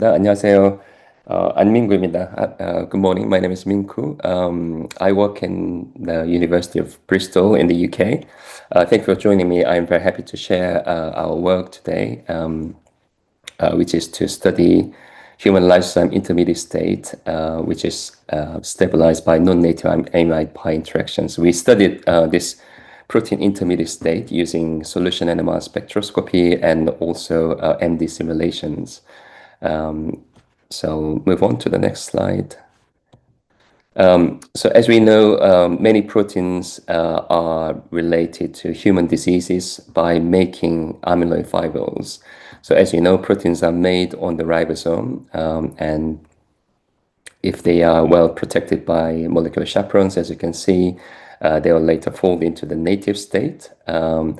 네, 안녕하세요. 안민구입니다. good morning. My name is Minku. I work in the University of Bristol in the UK. Thank you for joining me. I'm very happy to share our work today, which is to study human lysozyme intermediate state, which is stabilized by non-native amide-π interactions. We studied this protein intermediate state using solution NMR spectroscopy and also MD simulations. So move on to the next slide. So as we know, many proteins are related to human diseases by making amyloid fibrils. So as you know, proteins are made on the ribosome, and if they are well protected by molecular chaperones, as you can see, they will later fold into the native state. And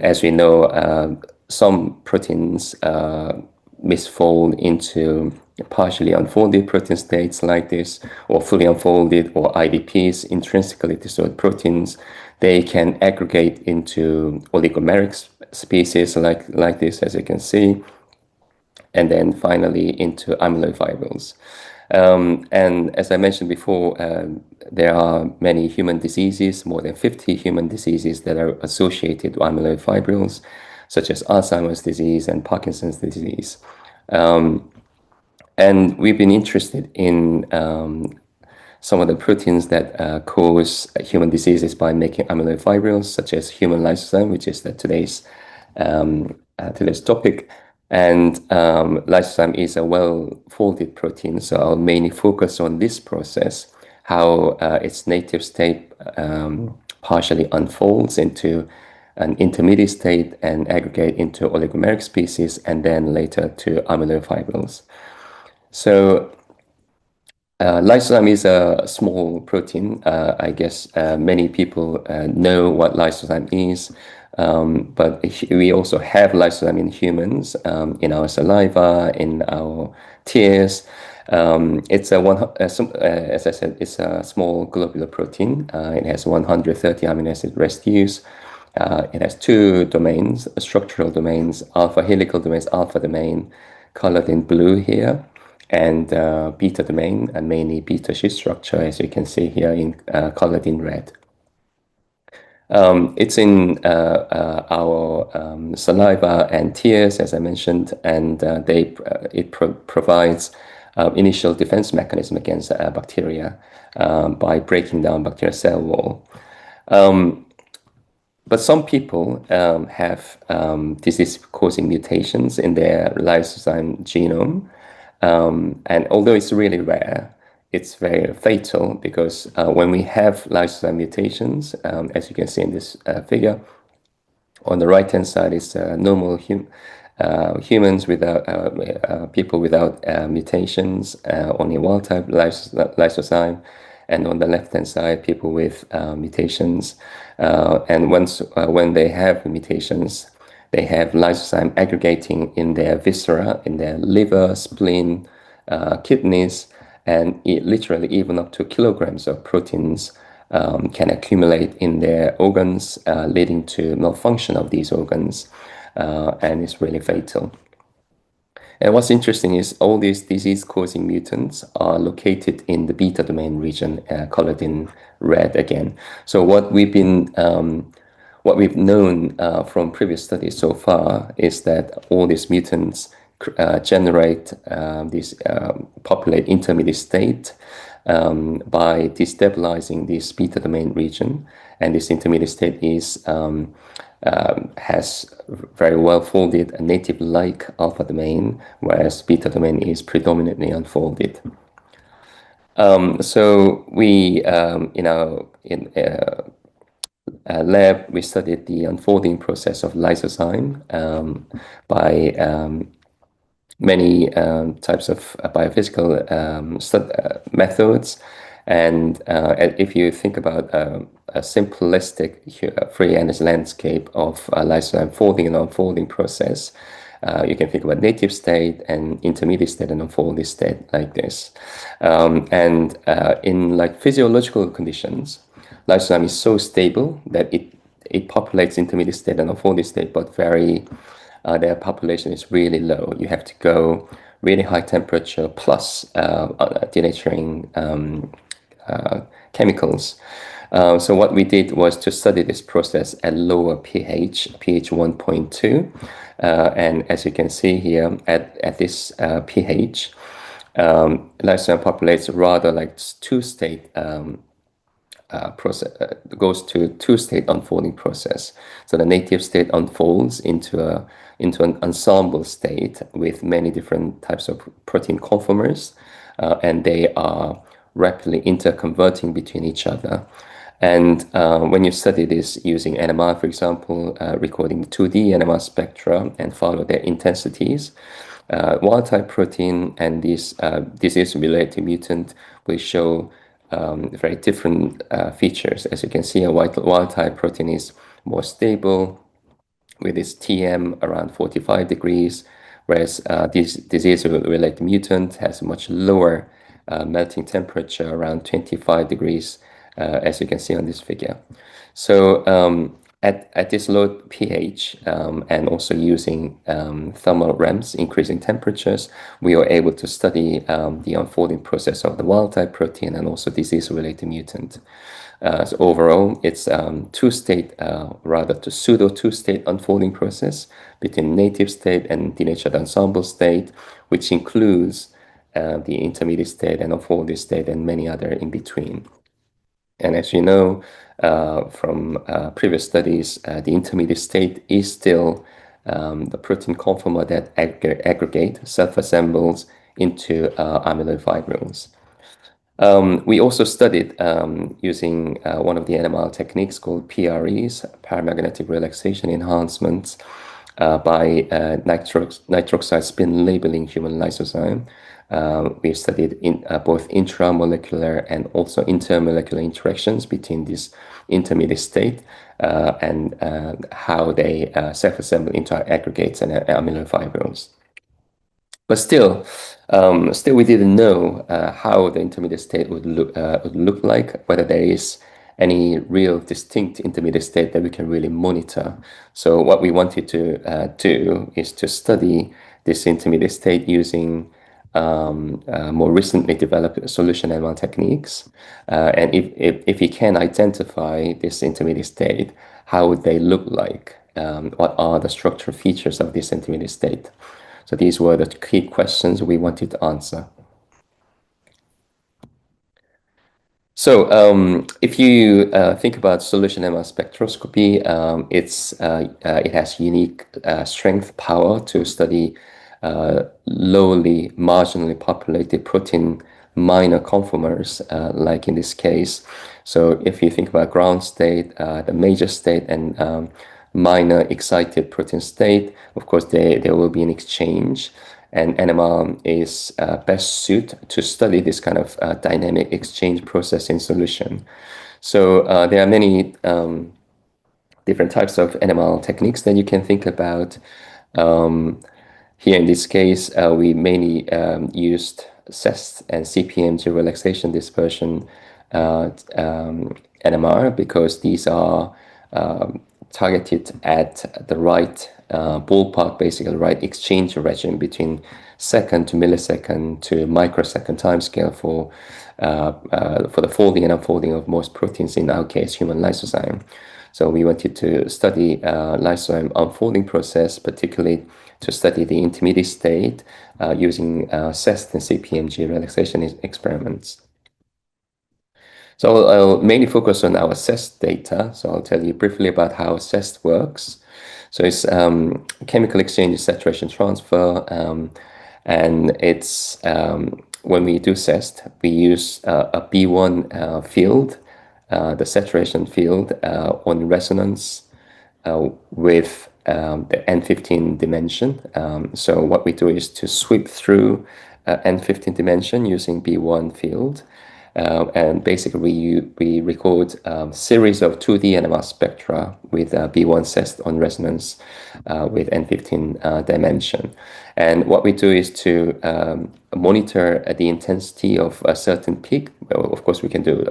as we know, some proteins misfold into partially unfolded protein states like this, or fully unfolded, or IDPs, intrinsically dissolved proteins. They can aggregate into oligomeric species like this, as you can see, and then finally into amyloid fibrils. And as I mentioned before, there are many human diseases, more than 50 human diseases that are associated with amyloid fibrils, such as Alzheimer's disease and Parkinson's disease. And we've been interested in some of the proteins that cause human diseases by making amyloid fibrils, such as human lysozyme, which is today's topic. And lysozyme is a well-folded protein, so I'll mainly focus on this process, how its native state partially unfolds into an intermediate state and aggregate into oligomeric species, and then later to amyloid fibrils. So lysozyme is a small protein. I guess many people know what lysozyme is, but we also have lysozyme in humans, in our saliva, in our tears. It's as I said, it's a small globular protein. It has 130 amino acid residues. It has two domains, structural domains, alpha helical domains, alpha domain, colored in blue here, and beta domain, and mainly beta sheet structure, as you can see here, in colored in red. It's in our saliva and tears, as I mentioned, and it provides initial defense mechanism against bacteria by breaking down bacterial cell wall. But some people have disease-causing mutations in their lysozyme genome. And although it's really rare, it's very fatal, because when we have lysozyme mutations, as you can see in this figure, on the right-hand side is normal humans without people without mutations, only wild-type lysozyme, and on the left-hand side, people with mutations. And when they have mutations, they have lysozyme aggregating in their viscera, in their liver, spleen, kidneys, and literally even up to kilograms of proteins can accumulate in their organs, leading to malfunction of these organs, and it's really fatal. And what's interesting is all these disease-causing mutants are located in the beta domain region, colored in red again. So what we've known from previous studies so far is that all these mutants generate populate intermediate state by destabilizing this beta domain region, and this intermediate state has very well folded a native-like alpha domain, whereas beta domain is predominantly unfolded. So we, in our lab, we studied the unfolding process of lysozyme by many types of biophysical methods. And if you think about a simplistic free energy landscape of lysozyme folding and unfolding process, you can think about native state and intermediate state and unfolded state like this. And in like physiological conditions, lysozyme is so stable that it populates intermediate state and unfolded state, but their population is really low. You have to go really high temperature plus denaturing chemicals. So what we did was to study this process at lower pH 1.2. And as you can see here, at this pH, lysozyme populates rather like two-state process, goes to two-state unfolding process. So the native state unfolds into an ensemble state with many different types of protein conformers, and they are rapidly interconverting between each other. And when you study this using NMR, for example, recording the 2D NMR spectra and follow their intensities, wild-type protein and this disease-related mutant will show very different features. As you can see, a wild-type protein is more stable with its TM around 45 degrees, whereas this disease-related mutant has a much lower melting temperature around 25 degrees, as you can see on this figure. So at this low pH and also using thermal ramps, increasing temperatures, we are able to study the unfolding process of the wild-type protein and also disease-related mutant. So overall, it's two-state, rather to pseudo two-state unfolding process between native state and denatured ensemble state, which includes the intermediate state and unfolded state and many other in between. And as you know from previous studies, the intermediate state is still the protein conformer that aggregate, self-assembles into amyloid fibrils. We also studied using one of the NMR techniques called PREs, paramagnetic relaxation enhancements, by nitroxide spin labeling human lysozyme. We've studied both intramolecular and also intermolecular interactions between this intermediate state and how they self-assemble into aggregates and amyloid fibrils. But still, we didn't know how the intermediate state would look like, whether there is any real distinct intermediate state that we can really monitor. So what we wanted to do is to study this intermediate state using more recently developed solution NMR techniques. And if we can identify this intermediate state, how would they look like? What are the structural features of this intermediate state? So these were the key questions we wanted to answer. So if you think about solution NMR spectroscopy, it has unique strength power to study lowly marginally populated protein minor conformers, like in this case. So if you think about ground state, the major state, and minor excited protein state, of course, there will be an exchange. And NMR is best suited to study this kind of dynamic exchange process in solution. So there are many different types of NMR techniques that you can think about. Here in this case, we mainly used CEST and CPMG relaxation dispersion NMR because these are targeted at the right ballpark, basically the right exchange regime between second to millisecond to microsecond timescale for the folding and unfolding of most proteins, in our case, human lysozyme. So we wanted to study lysozyme unfolding process, particularly to study the intermediate state using CEST and CPMG relaxation experiments. So I'll mainly focus on our CEST data. So I'll tell you briefly about how CEST works. So it's chemical exchange saturation transfer, and it's when we do CEST, we use a B1 field, the saturation field, on resonance with the N15 dimension. So what we do is to sweep through N15 dimension using B1 field. And basically, we record a series of 2D NMR spectra with B1 CEST on resonance with N15 dimension. And what we do is to monitor the intensity of a certain peak. Well, of course, we can do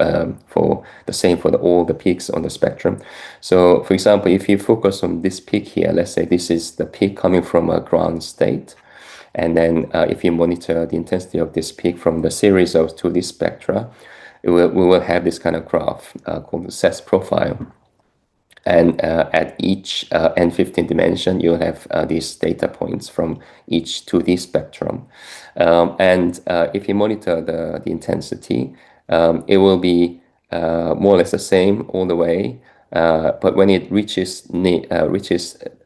for the same for all the peaks on the spectrum. So, for example, if you focus on this peak here, let's say this is the peak coming from a ground state. And then if you monitor the intensity of this peak from the series of 2D spectra, we will have this kind of graph called the CES profile. And at each n15 dimension, you'll have these data points from each 2D spectrum. And if you monitor the intensity, it will be more or less the same all the way. But when it reaches the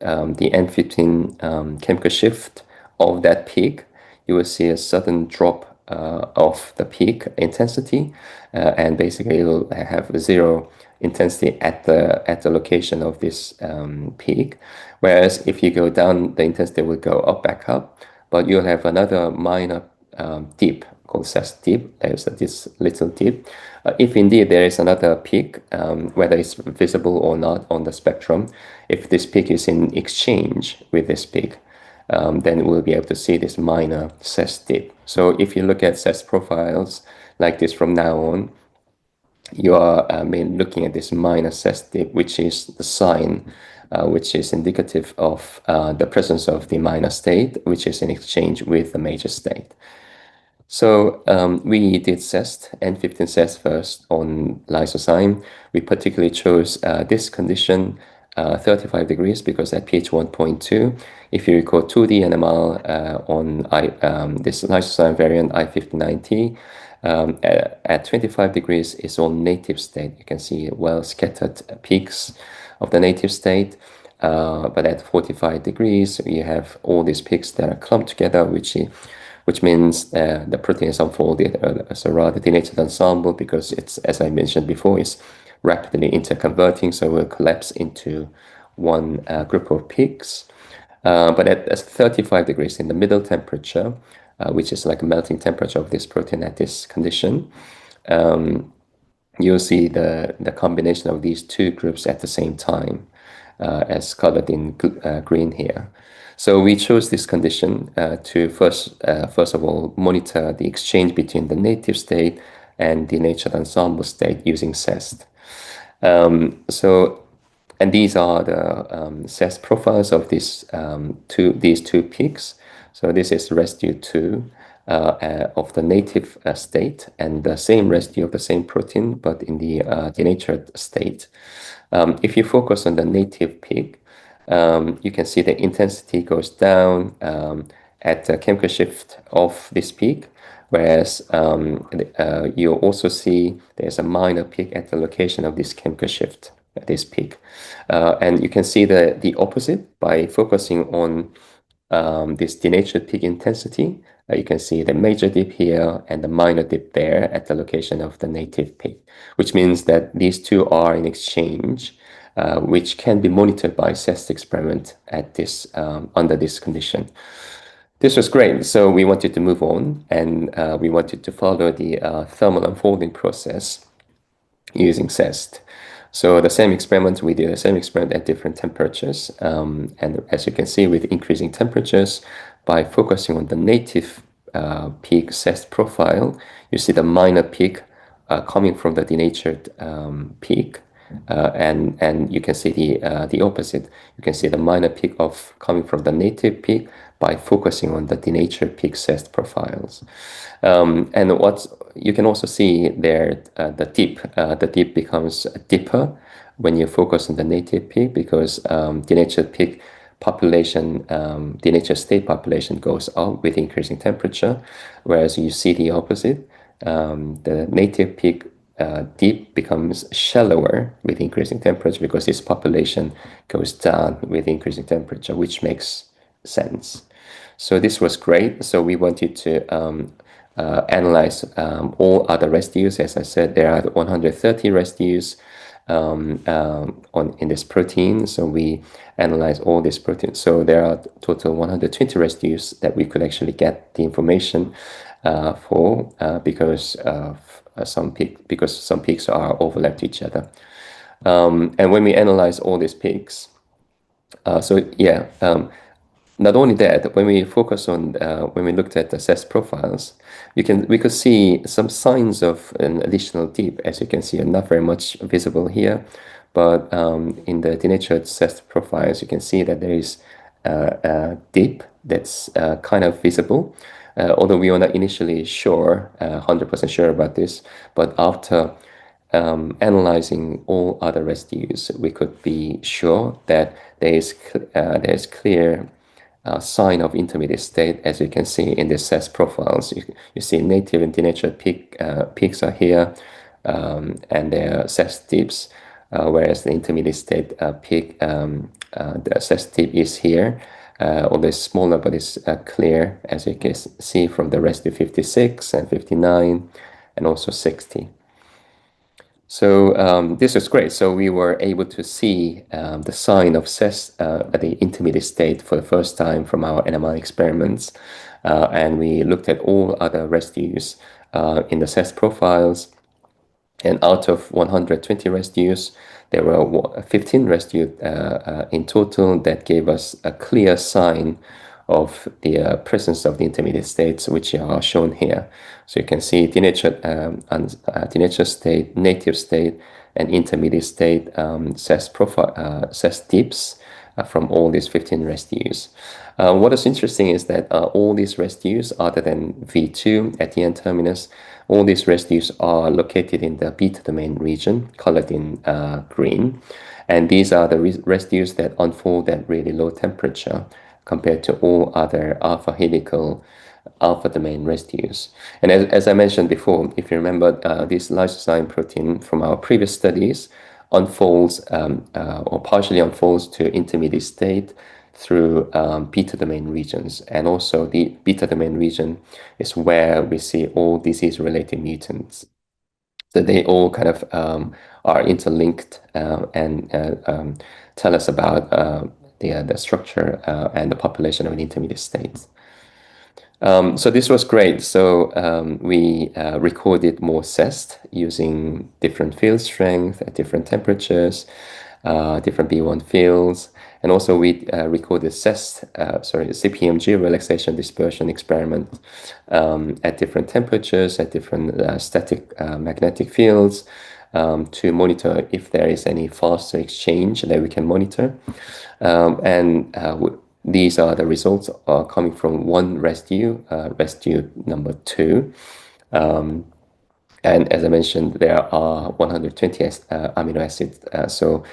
n15 chemical shift of that peak, you will see a sudden drop of the peak intensity, and basically it will have zero intensity at the location of this peak. Whereas if you go down, the intensity will go back up, but you'll have another minor dip called CES dip. There's this little dip. If indeed there is another peak, whether it's visible or not on the spectrum, if this peak is in exchange with this peak, then we'll be able to see this minor CES dip. So if you look at CES profiles like this from now on, you are looking at this minor CES dip, which is the sign which is indicative of the presence of the minor state, which is in exchange with the major state. So we did CEST, N15 CEST first on lysozyme. We particularly chose this condition, 35 degrees, because at pH 1.2, if you recall 2D NMR on this lysozyme variant I59T, at 25 degrees is all native state. You can see well scattered peaks of the native state. But at 45 degrees, you have all these peaks that are clumped together, which means the protein is unfolded as a rather denatured ensemble, because it's, as I mentioned before, is rapidly interconverting, so it will collapse into one group of peaks. But at 35 degrees in the middle temperature, which is like a melting temperature of this protein at this condition, you'll see the combination of these two groups at the same time, as colored in green here. So we chose this condition to first of all monitor the exchange between the native state and the natural ensemble state using CEST. And these are the CEST profiles of these two peaks. So this is residue 2 of the native state, and the same residue of the same protein, but in the denatured state. If you focus on the native peak, you can see the intensity goes down at the chemical shift of this peak, whereas you also see there's a minor peak at the location of this chemical shift, this peak. And you can see the opposite by focusing on this denatured peak intensity. You can see the major dip here and the minor dip there at the location of the native peak, which means that these two are in exchange, which can be monitored by CEST experiment at this under this condition. This was great, so we wanted to move on, and we wanted to follow the thermal unfolding process using CEST. So the same experiment, we did the same experiment at different temperatures, and as you can see, with increasing temperatures, by focusing on the native peak CEST profile, you see the minor peak coming from the denatured peak, and you can see the opposite. You can see the minor peak coming from the native peak by focusing on the denatured peak CEST profiles. And what you can also see there, the dip becomes deeper when you focus on the native peak, because denatured peak population, denatured state population goes up with increasing temperature, whereas you see the opposite. The native peak dip becomes shallower with increasing temperature, because this population goes down with increasing temperature, which makes sense. So this was great. So we wanted to analyze all other residues. As I said, there are 130 residues in this protein. So we analyze all these proteins. So there are total 120 residues that we could actually get the information for, because some peaks are overlapped to each other. And when we analyze all these peaks, not only that, when we focus on when we looked at the CEST profiles, we could see some signs of an additional dip. As you can see, not very much visible here, but in the denatured CEST profiles, you can see that there is dip that's kind of visible. Although we were not initially sure, 100% sure about this, but after analyzing all other residues, we could be sure that there is clear sign of intermediate state, as you can see in the CES profiles. You see native and denatured peaks are here, and their CES dips, whereas the intermediate state peak, the CES dip is here. Although it's smaller, but it's clear, as you can see from the residue 56 and 59, and also 60. So this is great. So we were able to see the sign of CES at the intermediate state for the first time from our NMR experiments. And we looked at all other residues in the CES profiles. And out of 120 residues, there were 15 residues in total that gave us a clear sign of the presence of the intermediate states, which are shown here. So you can see denatured state, native state, and intermediate state CES dips from all these 15 residues. What is interesting is that all these residues, other than V2 at the N-terminus, all these residues are located in the beta domain region, colored in green. And these are the residues that unfold at really low temperature compared to all other alpha helical alpha domain residues. And as I mentioned before, if you remember, this lysozyme protein from our previous studies unfolds or partially unfolds to intermediate state through beta domain regions. And also the beta domain region is where we see all disease-related mutants. So they all kind of are interlinked and tell us about the structure and the population of an intermediate state. So this was great. So we recorded more CEST using different field strength at different temperatures, different B1 fields. And also we recorded CPMG relaxation dispersion experiment at different temperatures, at different static magnetic fields to monitor if there is any faster exchange that we can monitor. These are the results coming from one residue, residue number 2. And as I mentioned, there are 120 amino acids. So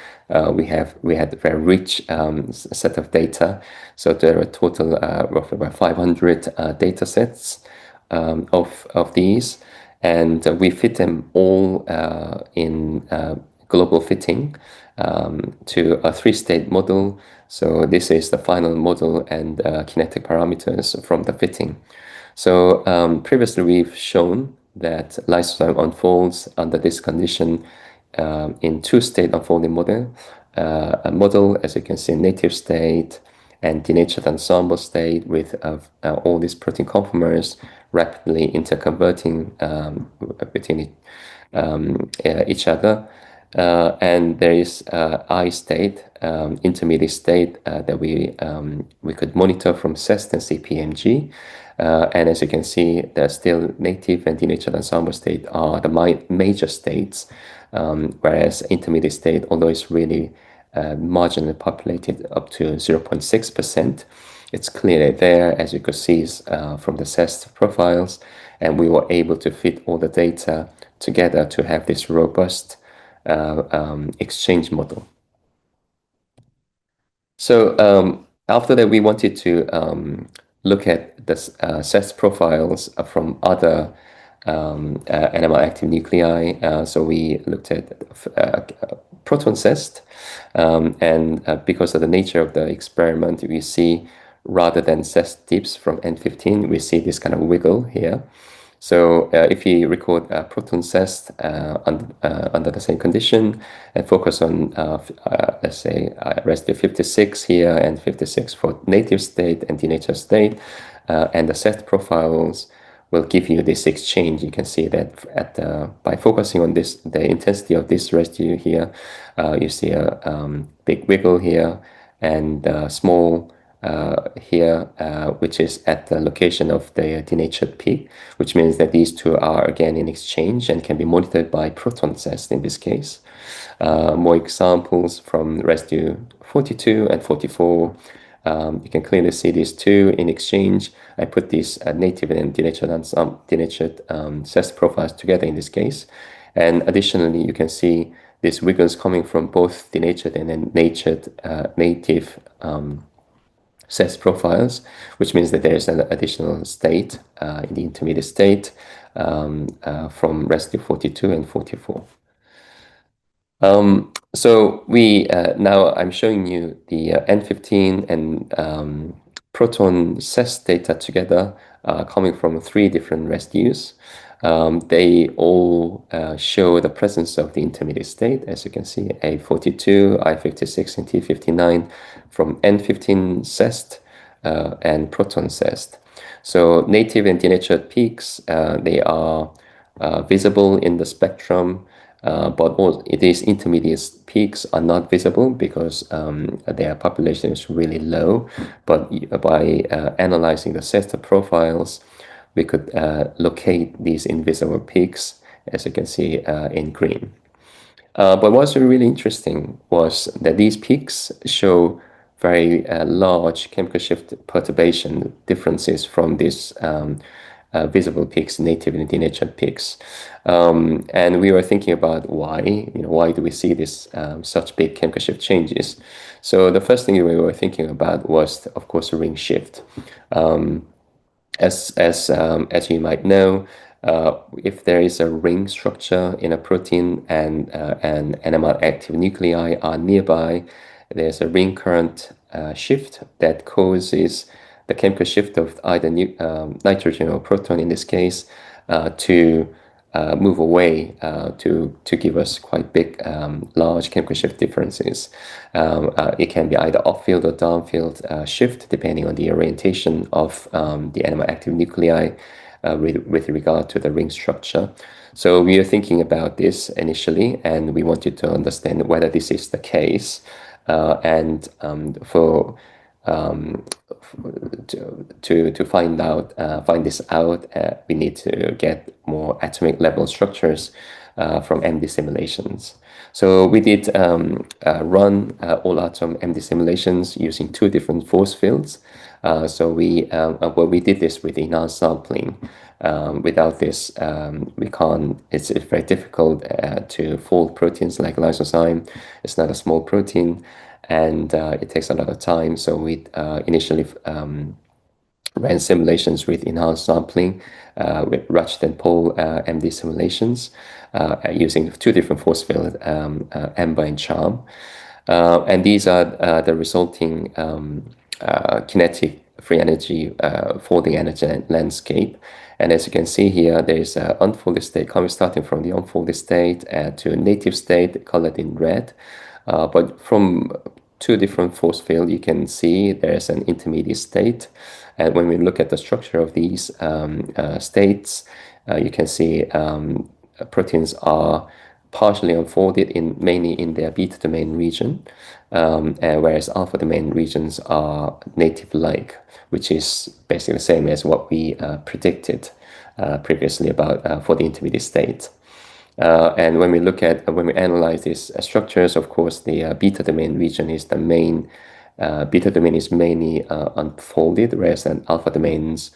we had a very rich set of data. So there are a total roughly about 500 data sets of these. And we fit them all in global fitting to a 3-state model. So this is the final model and kinetic parameters from the fitting. So previously we've shown that lysozyme unfolds under this condition in 2-state unfolding model. A model, as you can see, native state and denatured ensemble state with all these protein conformers rapidly interconverting between each other. And there is I state, intermediate state that we could monitor from CEST and CPMG. And as you can see, the still native and denatured ensemble state are the major states, whereas intermediate state, although it's really marginally populated up to 0.6%, it's clearly there, as you could see from the CEST profiles, and we were able to fit all the data together to have this robust exchange model. So after that, we wanted to look at the CEST profiles from other NMR active nuclei. So we looked at proton CEST, and because of the nature of the experiment, we see rather than CEST dips from N15, we see this kind of wiggle here. So if you record proton CEST under the same condition and focus on, let's say, residue 56 here and 56 for native state and denatured state, and the CEST profiles will give you this exchange. You can see that by focusing on this, the intensity of this residue here, you see a big wiggle here and small here, which is at the location of the denatured peak, which means that these two are again in exchange and can be monitored by proton CEST in this case. More examples from residue 42 and 44 You can clearly see these two in exchange. I put these native and denatured CEST profiles together in this case. And additionally, you can see these wiggles coming from both denatured and then native CEST profiles, which means that there is an additional state in the intermediate state from residue 42 and 44. So now I'm showing you the N15 and proton CEST data together coming from 3 different residues. They all show the presence of the intermediate state, as you can see, A42, I56, and T59 from N15 CEST and proton CEST. So native and denatured peaks, they are visible in the spectrum, but all these intermediate peaks are not visible because their population is really low. But by analyzing the CEST profiles, we could locate these invisible peaks, as you can see in green. But what's really interesting was that these peaks show very large chemical shift perturbation differences from these visible peaks, native and denatured peaks. And we were thinking about why do we see this such big chemical shift changes? So the first thing we were thinking about was, of course, ring shift. As you might know, if there is a ring structure in a protein and NMR active nuclei are nearby, there's a ring current shift that causes the chemical shift of either nitrogen or proton in this case to move away to give us quite big, large chemical shift differences. It can be either off-field or down-field shift depending on the orientation of the NMR active nuclei with regard to the ring structure. So we are thinking about this initially, and we wanted to understand whether this is the case. To find this out, we need to get more atomic level structures from MD simulations. So we did run all atom MD simulations using 2 different force fields. So we did this with enhanced sampling. Without this, we can't. It's very difficult to fold proteins like lysozyme. It's not a small protein, and it takes a lot of time. So we initially ran simulations with enhanced sampling with Ratchet and Pole MD simulations using 2 different force fields, AMBER and CHARM. And these are the resulting kinetic free energy folding energy landscape. And as you can see here, there is an unfolded state starting from the unfolded state to a native state colored in red. But from 2 different force fields, you can see there's an intermediate state. And when we look at the structure of these states, you can see proteins are partially unfolded mainly in their beta domain region, whereas alpha domain regions are native-like, which is basically the same as what we predicted previously about for the intermediate state. And when we analyze these structures, of course, the beta domain region is the main. Beta domain is mainly unfolded, whereas alpha domains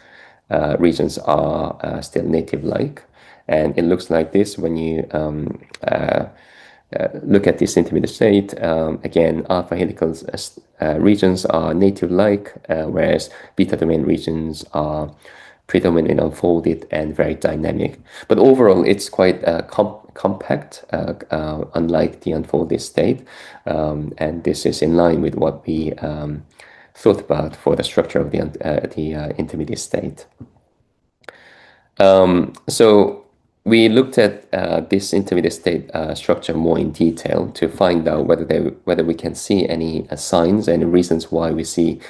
regions are still native-like. And it looks like this when you look at this intermediate state. Again, alpha helical regions are native-like, whereas beta domain regions are predominantly unfolded and very dynamic. But overall, it's quite compact, unlike the unfolded state. And this is in line with what we thought about for the structure of the intermediate state. So we looked at this intermediate state structure more in detail to find out whether we can see any signs, any reasons why we see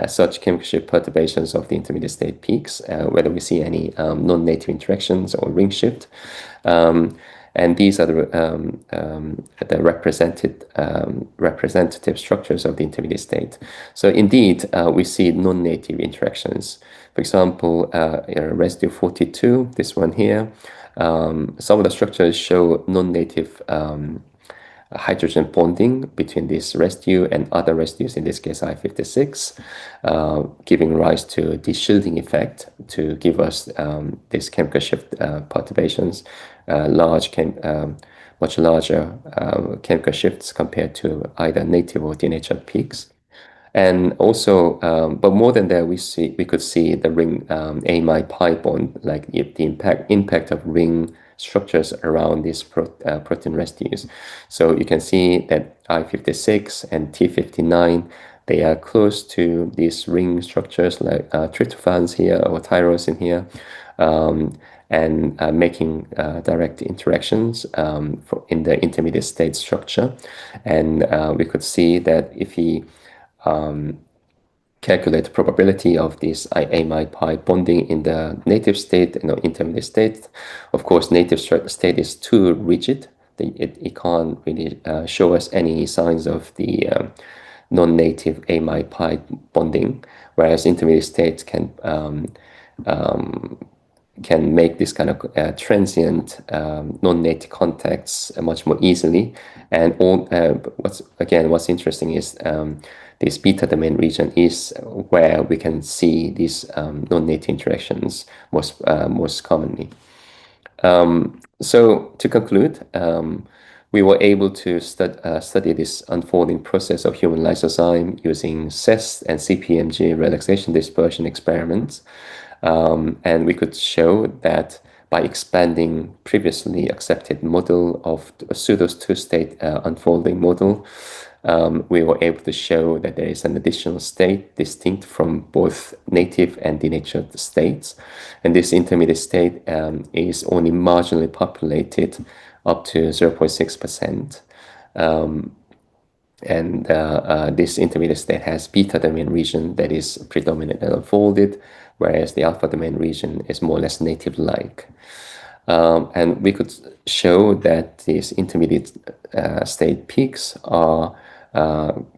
such chemical shift perturbations of the intermediate state peaks, whether we see any non-native interactions or ring shift. And these are the representative structures of the intermediate state. So indeed, we see non-native interactions. For example, residue 42, this one here, some of the structures show non-native hydrogen bonding between this residue and other residues, in this case I56, giving rise to the shielding effect to give us these chemical shift perturbations, much larger chemical shifts compared to either native or denatured peaks. And also, but more than that, we could see the ring amide-π bond, like the impact of ring structures around these protein residues. So you can see that I56 and T59, they are close to these ring structures like tryptophans here or tyrosine here, and making direct interactions in the intermediate state structure. And we could see that if we calculate the probability of this amide-π bonding in the native state and intermediate state. Of course, native state is too rigid. It can't really show us any signs of the non-native amide-π bonding, whereas intermediate states can make this kind of transient non-native contacts much more easily. And what's interesting is this beta domain region is where we can see these non-native interactions most commonly. So to conclude, we were able to study this unfolding process of human lysozyme using CEST and CPMG relaxation dispersion experiments. And we could show that by expanding previously accepted model of a pseudo two-state unfolding model, we were able to show that there is an additional state distinct from both native and denatured states. And this intermediate state is only marginally populated up to 0.6%. And this intermediate state has beta domain region that is predominant and unfolded, whereas the alpha domain region is more or less native-like. And we could show that these intermediate state peaks are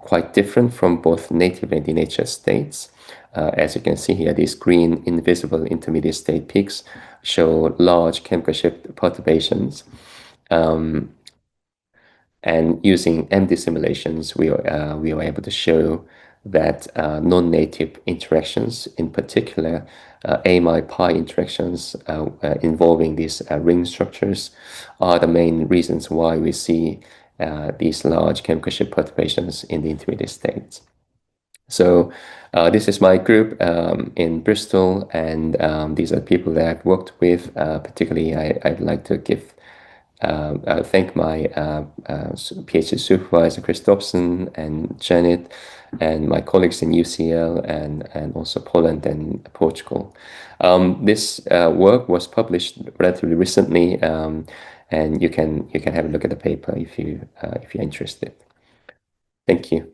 quite different from both native and denatured states. As you can see here, these green invisible intermediate state peaks show large chemical shift perturbations. And using MD simulations, we were able to show that non-native interactions, in particular amide-π interactions involving these ring structures, are the main reasons why we see these large chemical shift perturbations in the intermediate states. So this is my group in Bristol, and these are people that I've worked with. Particularly, I'd like to thank my PhD supervisor, Chris Dobson and Janet, and my colleagues in UCL and also Poland and Portugal. This work was published relatively recently, and you can have a look at the paper if you're interested. Thank you.